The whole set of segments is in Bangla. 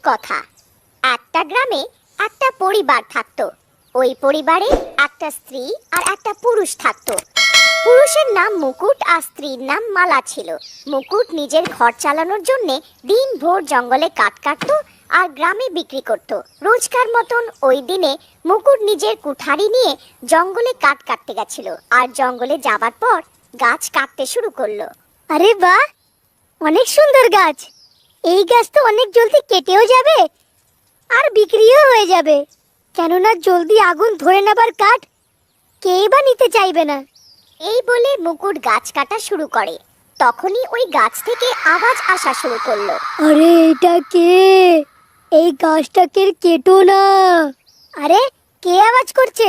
কথা। একটা গ্রামে একটা পরিবার থাকতো। ওই পরিবারে একটা স্ত্রী আর একটা পুরুষ থাকতো। পুরুষের নাম মুকুট আর স্ত্রীর নাম মালা ছিল। মুকুট নিজের ঘর চালানোর জন্য দিনভর জঙ্গলে কাঠ কাটতো আর গ্রামে বিক্রি করত। রোজকার মতন ওই দিনে মুকুট নিজের কুঠারি নিয়ে জঙ্গলে কাঠ কাটতে গেছিল। আর জঙ্গলে যাবার পর গাছ কাটতে শুরু করলো। আরে বাহ, অনেক সুন্দর গাছ। এই গাছ তো অনেক জলদি কেটেও যাবে আর বিক্রিও হয়ে যাবে, কেননা জলদি আগুন ধরে নেবার কাঠ কে বা নিতে চাইবে না। এই বলে মুকুট গাছ কাটা শুরু করে। তখনই ওই গাছ থেকে আওয়াজ আসা শুরু করলো। আরে এটা কে? এই গাছটাকে কেটো না। আরে কে আওয়াজ করছে?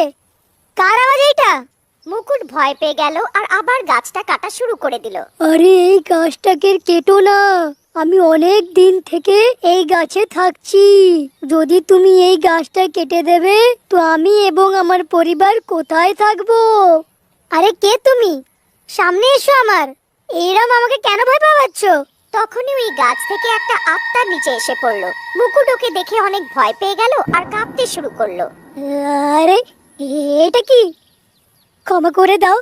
কার আওয়াজ এটা? মুকুট ভয় পেয়ে গেল আর আবার গাছটা কাটা শুরু করে দিল। আরে এই গাছটাকে কেটো না, আমি অনেক দিন থেকে এই গাছে থাকছি। যদি তুমি এই গাছটা কেটে দেবে তো আমি এবং আমার পরিবার কোথায় থাকবো? আরে কে তুমি? সামনে এসো আমার। এইরকম আমাকে কেন ভয় পাওয়াচ্ছ? তখনই ওই গাছ থেকে একটা আত্মা নিচে এসে পড়লো। মুকুট ওকে দেখে অনেক ভয় পেয়ে গেল আর কাঁপতে শুরু করলো। আরে এটা কি? ক্ষমা করে দাও,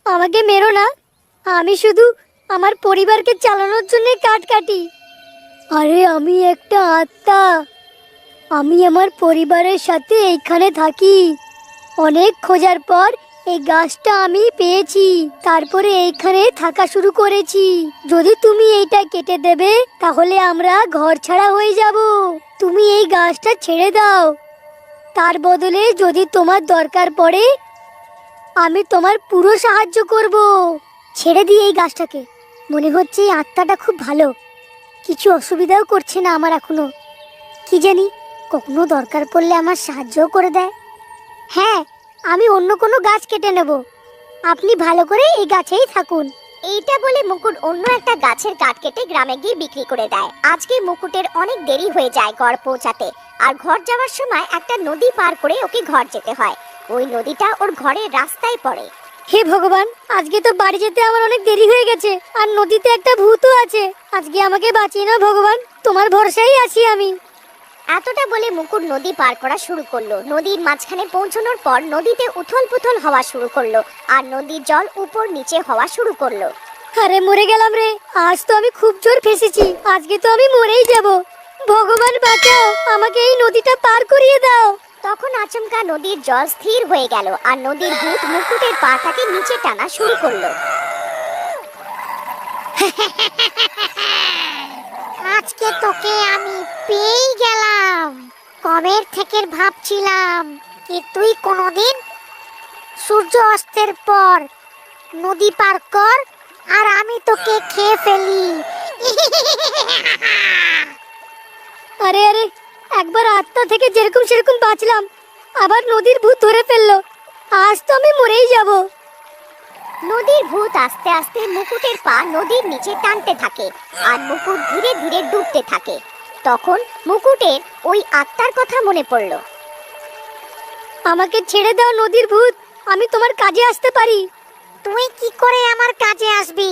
আমাকে মেরো না। আমি শুধু আমার পরিবারকে চালানোর জন্য কাঠ কাটি। আরে আমি একটা আত্মা, আমি আমার পরিবারের সাথে এইখানে থাকি। অনেক খোঁজার পর এই গাছটা আমি পেয়েছি, তারপরে এইখানে থাকা শুরু করেছি। যদি তুমি এইটা কেটে দেবে তাহলে আমরা ঘর ছাড়া হয়ে যাব। তুমি এই গাছটা ছেড়ে দাও, তার বদলে যদি তোমার দরকার পড়ে আমি তোমার পুরো সাহায্য করব। ছেড়ে দিই এই গাছটাকে। মনে হচ্ছে এই আত্মাটা খুব ভালো, কিছু অসুবিধাও করছে না আমার এখনো। কি জানি কখনো দরকার পড়লে আমার সাহায্যও করে দেয়। হ্যাঁ, আমি অন্য কোনো গাছ কেটে নেব, আপনি ভালো করে এই গাছেই থাকুন। এইটা বলে মুকুট অন্য একটা গাছের কাঠ কেটে গ্রামে গিয়ে বিক্রি করে দেয়। আজকে মুকুটের অনেক দেরি হয়ে যায় ঘর পৌঁছাতে। আর ঘর যাওয়ার সময় একটা নদী পার করে ওকে ঘর যেতে হয়। ওই নদীটা ওর ঘরের রাস্তায় পড়ে। হে ভগবান, আজকে তো বাড়ি যেতে আমার অনেক দেরি হয়ে গেছে, আর নদীতে একটা ভূতও আছে। আজকে আমাকে বাঁচিয়ে নাও ভগবান, তোমার ভরসায় আছি আমি। এতটা বলে মুকুট নদী পার করা শুরু করলো। নদীর মাঝখানে পৌঁছানোর পর নদীতে উথল পুথল হওয়া শুরু করলো আর নদীর জল উপর নিচে হওয়া শুরু করলো। আরে মরে গেলাম রে, আজ তো আমি খুব জোর ফেসেছি। আজকে তো আমি মরেই যাব। ভগবান বাঁচাও, আমাকে এই নদীটা পার করিয়ে দাও। তখন আচমকা নদীর জল স্থির হয়ে গেল আর নদীর ভূত মুকুটের পাটাকে নিচে টানা শুরু করলো। আজকে তোকে আমি পেয়েই গেলাম। কবের থেকে ভাবছিলাম কি তুই কোনোদিন সূর্য অস্তের পর নদী পার কর আর আমি তোকে খেয়ে ফেলি। আরে আরে, একবার আত্মা থেকে যেরকম সেরকম বাঁচলাম, আবার নদীর ভূত ধরে ফেললো। আজ তো আমি মরেই যাব। নদীর ভূত আস্তে আস্তে মুকুটের পা নদীর নিচে টানতে থাকে আর মুকুট ধীরে ধীরে ডুবতে থাকে। তখন মুকুটের ওই আত্মার কথা মনে পড়ল। আমাকে ছেড়ে দাও নদীর ভূত, আমি তোমার কাজে আসতে পারি। তুই কি করে আমার কাজে আসবি?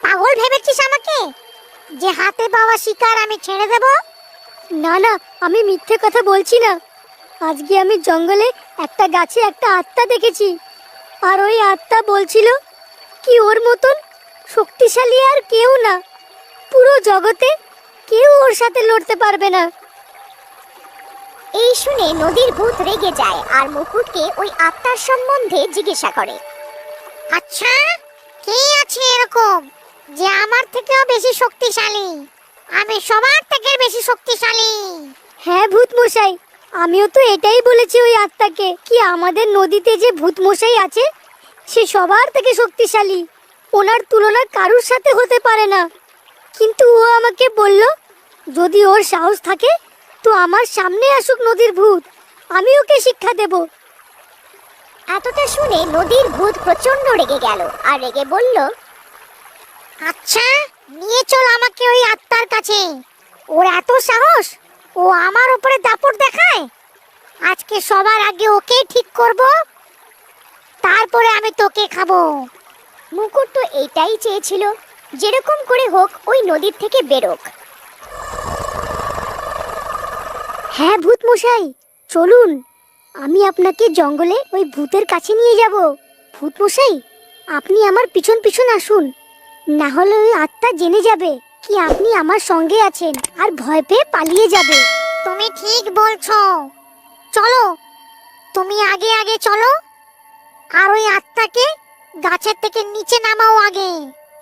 পাগল ভেবেছিস আমাকে যে হাতে পাওয়া শিকার আমি ছেড়ে দেব? না না, আমি মিথ্যে কথা বলছি না। আজকে আমি জঙ্গলে একটা গাছে একটা আত্মা দেখেছি, আর ওই আত্মা বলছিল কি ওর মতন শক্তিশালী আর কেউ না, পুরো জগতে কেউ ওর সাথে লড়তে পারবে না। এই শুনে নদীর ভূত রেগে যায় আর মুকুটকে ওই আত্মার সম্বন্ধে জিজ্ঞাসা করে। আচ্ছা, কে আছে এরকম যে আমার থেকেও বেশি শক্তিশালী? আমি সবার থেকে বেশি শক্তিশালী। হ্যাঁ ভূত মশাই, আমিও তো এটাই বলেছি ওই আত্মাকে, কি আমাদের নদীতে যে ভূত মশাই আছে সে সবার থেকে শক্তিশালী, ওনার তুলনা কারুর সাথে হতে পারে না। কিন্তু ও আমাকে বলল যদি ওর সাহস থাকে তো আমার সামনে আসুক নদীর ভূত, আমি ওকে শিক্ষা দেব। এতটা শুনে নদীর ভূত প্রচন্ড রেগে গেল আর রেগে বলল, আচ্ছা, নিয়ে চল আমাকে ওই আত্মার কাছে। ওর এত সাহস, ও আমার উপরে দাপট দেখায়। আজকে সবার আগে ওকেই ঠিক করব, তারপরে আমি তোকে খাবো। মুকুট তো এইটাই চেয়েছিল, যেরকম করে হোক ওই নদীর থেকে বেরোক। হ্যাঁ ভূত মশাই, চলুন, আমি আপনাকে জঙ্গলে ওই ভূতের কাছে নিয়ে যাব। ভূত মশাই, আপনি আমার পিছন পিছন আসুন, না হলে ওই আত্মা জেনে যাবে কি আপনি আমার সঙ্গে আছেন আর ভয় পেয়ে পালিয়ে যাবে। তুমি ঠিক বলছো, চলো, তুমি আগে আগে চলো, আর ওই আত্মাকে গাছের থেকে নিচে নামাও আগে।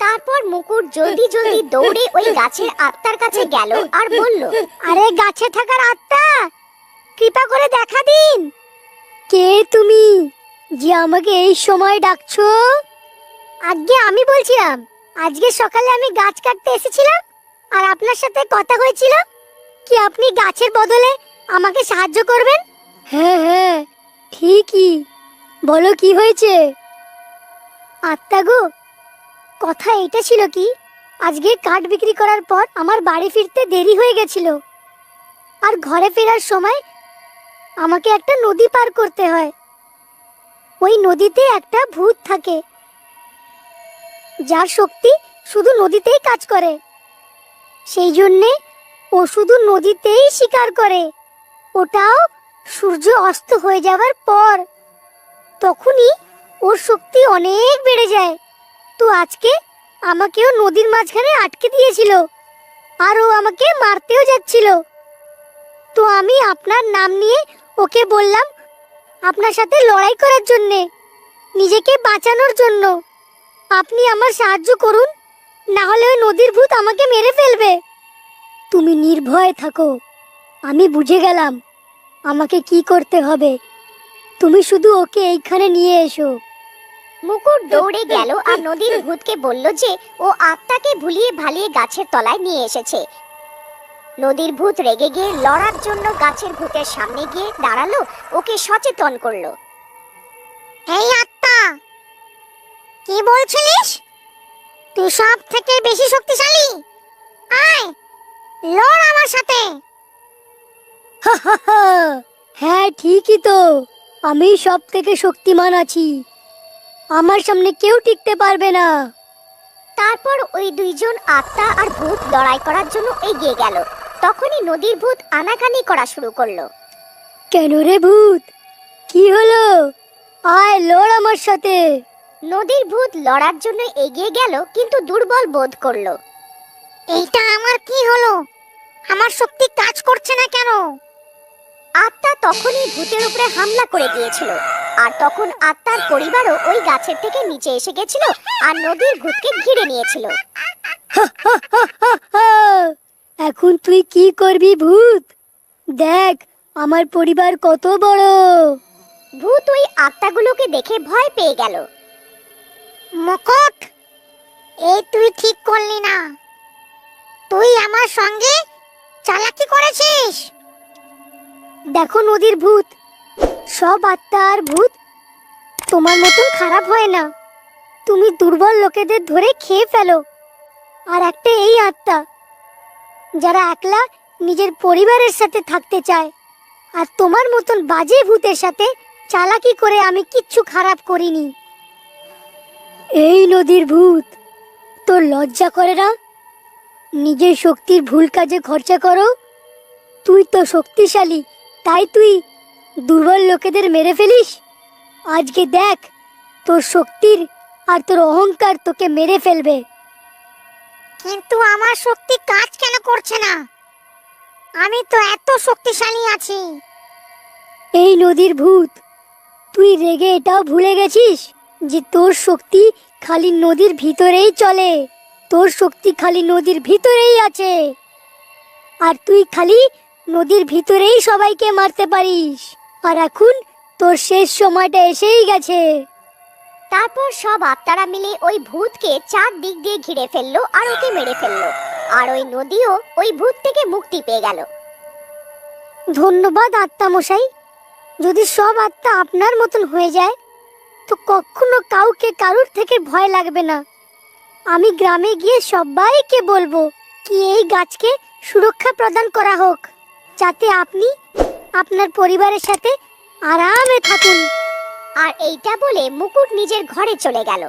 তারপর মুকুট জলদি জলদি দৌড়ে ওই গাছের আত্মার কাছে গেল আর বলল, আরে গাছে থাকার আত্মা, কৃপা করে দেখা দিন। কে তুমি যে আমাকে এই সময় ডাকছো? আজকে আমি বলছিলাম, আজকে সকালে আমি গাছ কাটতে এসেছিলাম আর আপনার সাথে কথা হয়েছিল কি আপনি গাছের বদলে আমাকে সাহায্য করবেন। হ্যাঁ হ্যাঁ, ঠিকই, বলো কি হয়েছে? আত্মা গো, কথা এটা ছিল কি, আজকে কাঠ বিক্রি করার পর আমার বাড়ি ফিরতে দেরি হয়ে গেছিল, আর ঘরে ফেরার সময় আমাকে একটা নদী পার করতে হয়। ওই নদীতে একটা ভূত থাকে যার শক্তি শুধু নদীতেই কাজ করে, সেই জন্যে ও শুধু নদীতেই শিকার করে, ওটাও সূর্য অস্ত হয়ে যাওয়ার পর। তখনই ওর শক্তি অনেক বেড়ে যায়। তো আজকে আমাকেও নদীর মাঝখানে আটকে দিয়েছিল আর ও আমাকে মারতেও যাচ্ছিল। তো আমি আপনার নাম নিয়ে ওকে বললাম আপনার সাথে লড়াই করার জন্যে, নিজেকে বাঁচানোর জন্য। আপনি আমার সাহায্য করুন, না হলে ওই নদীর ভূত আমাকে মেরে ফেলবে। তুমি নির্ভয়ে থাকো, আমি বুঝে গেলাম আমাকে কি করতে হবে। তুমি শুধু ওকে এইখানে নিয়ে এসো। মুকুট দৌড়ে গেল আর নদীর ভূতকে বলল যে ও আত্মাকে ভুলিয়ে ভালিয়ে গাছের তলায় নিয়ে এসেছে। নদীর ভূত রেগে গিয়ে লড়ার জন্য গাছের ভূতের সামনে গিয়ে দাঁড়ালো, ওকে সচেতন করলো। এই আত্মা, কি বলছিলিস? তুই সব থেকে বেশি শক্তিশালী, আয় লড় আমার সাথে। হ্যাঁ ঠিকই তো, আমি সব থেকে শক্তিমান আছি, আমার সামনে কেউ টিকতে পারবে না। তারপর ওই দুইজন আত্মা আর ভূত লড়াই করার জন্য এগিয়ে গেল। তখনই নদীর ভূত আনাকানি করা শুরু করলো। কেন রে ভূত, কি হলো? আয় লড় আমার সাথে। নদীর ভূত লড়ার জন্য এগিয়ে গেল, কিন্তু দুর্বল বোধ করলো। এইটা আমার কি হলো? আমার শক্তি কাজ করছে না কেন? আত্মা তখনই ভূতের উপরে হামলা করে দিয়েছিল, আর তখন আত্মার পরিবারও ওই গাছের থেকে নিচে এসে গেছিল আর নদীর ভূতকে ঘিরে নিয়েছিল। এখন তুই কি করবি ভূত? দেখ আমার পরিবার কত বড়। ভূত ওই আত্মাগুলোকে দেখে ভয় পেয়ে গেল। মুকুট, এই তুই ঠিক করলি না, তুই আমার সঙ্গে চালাকি করেছিস। দেখো নদীর ভূত, সব আত্মা আর ভূত তোমার মতন খারাপ হয় না। তুমি দুর্বল লোকেদের ধরে খেয়ে ফেলো, আর একটা এই আত্মা যারা একলা নিজের পরিবারের সাথে থাকতে চায়। আর তোমার মতন বাজে ভূতের সাথে চালাকি করে আমি কিচ্ছু খারাপ করিনি। এই নদীর ভূত, তোর লজ্জা করে না নিজের শক্তির ভুল কাজে খরচা করো? তুই তো শক্তিশালী, তাই তুই দুর্বল লোকেদের মেরে ফেলিস। আজকে দেখ তোর শক্তির আর তোর অহংকার তোকে মেরে ফেলবে। কিন্তু আমার শক্তি কাজ কেন করছে না? আমি তো এত শক্তিশালী আছি। এই নদীর ভূত, তুই রেগে এটাও ভুলে গেছিস যে তোর শক্তি খালি নদীর ভিতরেই চলে। তোর শক্তি খালি নদীর ভিতরেই আছে, আর তুই খালি নদীর ভিতরেই সবাইকে মারতে পারিস। আর এখন তোর শেষ সময়টা এসেই গেছে। তারপর সব আত্মারা মিলে ওই ভূতকে চারদিক দিয়ে ঘিরে ফেললো আর ওকে মেরে ফেললো, আর ওই নদীও ওই ভূত থেকে মুক্তি পেয়ে গেল। ধন্যবাদ আত্মা মশাই। যদি সব আত্মা আপনার মতন হয়ে যায় তো কখনো কাউকে কারুর থেকে ভয় লাগবে না। আমি গ্রামে গিয়ে সবাইকে বলবো কি এই গাছকে সুরক্ষা প্রদান করা হোক, যাতে আপনি আপনার পরিবারের সাথে আরামে থাকুন। আর এইটা বলে মুকুট নিজের ঘরে চলে গেল।